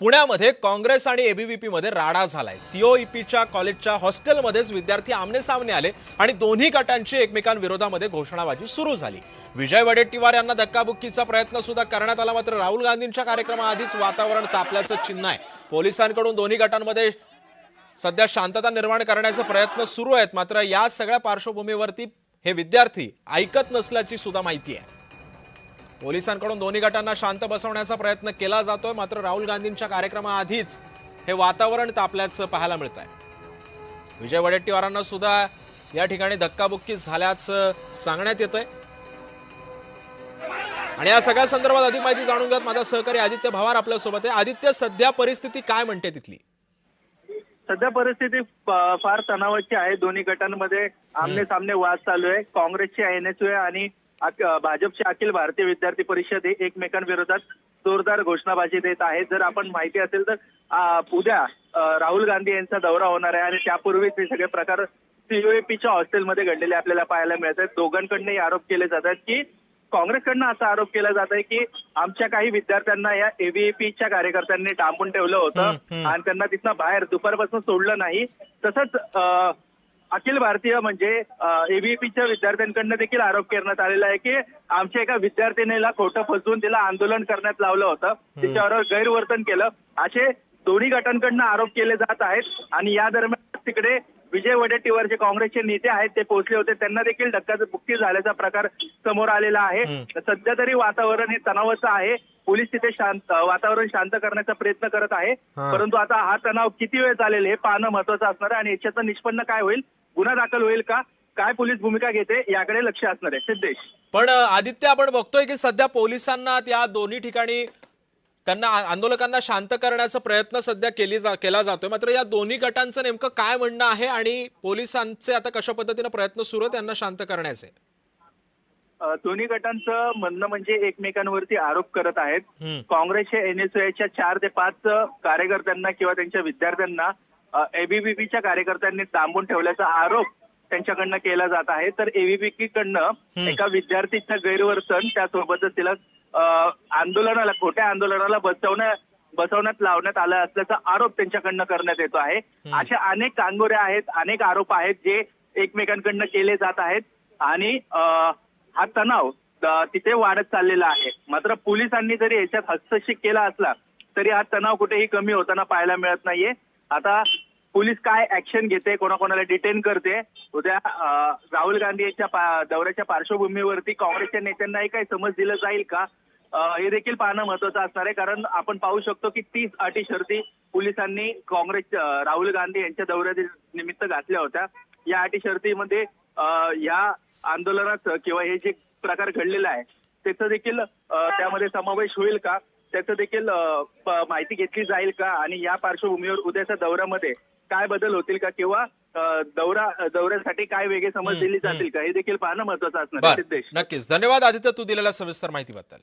पुण्यामध्ये काँग्रेस आणि एबीव्हीपी मध्ये राडा झालाय। सीओईपीच्या कॉलेजच्या हॉस्टेलमध्येच विद्यार्थी आमने-सामने आले आणि दोन्ही गटांची एकमेकांविरोधामध्ये घोषणाबाजी सुरू झाली। विजय वडेट्टीवार यांना धक्काबुक्कीचा प्रयत्न सुद्धा करण्यात आला, मात्र राहुल गांधींच्या कार्यक्रमाआधीच वातावरण तापल्याचं चिन्ह आहे। पोलिसांकडून दोन्ही गटांमध्ये सध्या शांतता निर्माण करण्याचे प्रयत्न सुरू आहेत, मात्र या सगळ्या पार्श्वभूमीवरती हे विद्यार्थी ऐकत नसल्याची सुद्धा माहिती आहे। पोलिसांकडून दोन्ही गटांना शांत बसवण्याचा प्रयत्न केला जातोय, मात्र राहुल गांधींच्या कार्यक्रमाआधीच हे वातावरण तापल्याचं पाहायला मिळतंय। विजय वडेट्टीवारांना सुद्धा या ठिकाणी धक्काबुक्की झाल्याचं सांगण्यात येतंय आणि या सगळ्या संदर्भात अधिक माहिती जाणून घेत माझा सहकारी आदित्य भवार आपल्या सोबत आहे। आदित्य, सध्या परिस्थिती काय म्हणते तिथली? सध्या परिस्थिती फार तणावाची आहे। दोन्ही गटांमध्ये आमने सामने वाद चालू आहे। काँग्रेसची एनएसयू आणि भाजपची अखिल भारतीय विद्यार्थी परिषद हे एकमेकांविरोधात जोरदार घोषणाबाजी देत आहे। जर आपण माहिती असेल तर उद्या राहुल गांधी यांचा दौरा होणार आहे आणि त्यापूर्वीच हे सगळे प्रकार सीओईपीच्या हॉस्टेलमध्ये घडलेले आपल्याला पाहायला मिळत आहेत। दोघांकडूनही आरोप केले जातात की काँग्रेसकडनं असा आरोप केला जात आहे की आमच्या काही विद्यार्थ्यांना या एबीव्हीपीच्या कार्यकर्त्यांनी डांबून ठेवलं होतं आणि त्यांना तिथनं बाहेर दुपारपासून सोडलं नाही। तसंच अखिल भारतीय म्हणजे एबीव्हीपीच्या विद्यार्थ्यांकडनं देखील आरोप करण्यात आलेला आहे की आमच्या एका विद्यार्थिनीला खोटं फसवून तिला आंदोलन करण्यात लावलं होतं, तिच्यावर गैरवर्तन केलं, असे दोन्ही गटांकडनं आरोप केले जात आहेत। आणि या दरम्यान तिकडे विजय वडेट्टीवार जे काँग्रेसचे नेते आहेत ते पोहोचले होते, त्यांना देखील धक्काबुक्की झाल्याचा प्रकार समोर आलेला आहे। सध्या तरी वातावरण हे तणावाचं आहे। पोलीस तिथे वातावरण शांत करण्याचा प्रयत्न करत आहे, परंतु आता हा तणाव किती वेळ चालेल हे पाहणं महत्वाचं असणार आहे आणि याच्याचं निष्पन्न काय होईल, गुन्हा दाखल होईल का, काय पोलीस भूमिका घेते याकडे लक्ष असणार आहे। सिद्धेश, पण आदित्य, आपण बघतोय की सध्या पोलिसांना त्या दोन्ही ठिकाणी त्यांना आंदोलकांना शांत करण्याचा प्रयत्न सध्या केला जातोय, मात्र या दोन्ही गटांचं नेमकं काय म्हणणं आहे आणि पोलिसांचे आता कशा पद्धतीने प्रयत्न सुरू आहेत त्यांना शांत करण्याचे? दोन्ही गटांचं म्हणणं म्हणजे एकमेकांवरती आरोप करत आहेत। काँग्रेसच्या एनएसयूच्या 4 ते 5 कार्यकर्त्यांना किंवा त्यांच्या विद्यार्थ्यांना एबीव्हीपीच्या कार्यकर्त्यांनी डांबून ठेवल्याचा आरोप त्यांच्याकडनं केला जात आहे। तर एबीव्हीपीकडनं एका विद्यार्थीचं गैरवर्तन, त्यासोबतच तिला खोट्या आंदोलनाला बसवण्यात लावण्यात आलं असल्याचा आरोप त्यांच्याकडनं करण्यात येतो आहे। अशा अनेक कांगोरे आहेत, अनेक आरोप आहेत जे एकमेकांकडनं केले जात आहेत आणि हा तणाव तिथे वाढत चाललेला आहे। मात्र पोलिसांनी जरी याच्यात हस्तक्षेप केला असला तरी हा तणाव कुठेही कमी होताना पाहायला मिळत नाहीये। आता पोलीस काय ऍक्शन घेते, कोणाकोणाला डिटेन करते, उद्या राहुल गांधी यांच्या दौऱ्याच्या पार्श्वभूमीवरती काँग्रेसच्या नेत्यांनाही काही समज दिलं जाईल का, हे देखील पाहणं महत्वाचं असणार आहे। कारण आपण पाहू शकतो की 30 अटी शर्ती पोलिसांनी राहुल गांधी यांच्या दौऱ्या निमित्त घातल्या होत्या। या अटी शर्तीमध्ये या आंदोलनाचं किंवा हे जे प्रकार घडलेला आहे त्याचं देखील त्यामध्ये समावेश होईल का, त्याचं देखील माहिती घेतली जाईल का आणि या पार्श्वभूमीवर उद्याच्या दौऱ्यामध्ये काय बदल होतील का किंवा दौऱ्यासाठी काय वेगळे समज दिली जातील का, हे देखील पाहणं महत्वाचं असणार आहे। नक्कीच, धन्यवाद आदित्य, तू दिलेल्या सविस्तर माहितीबद्दल।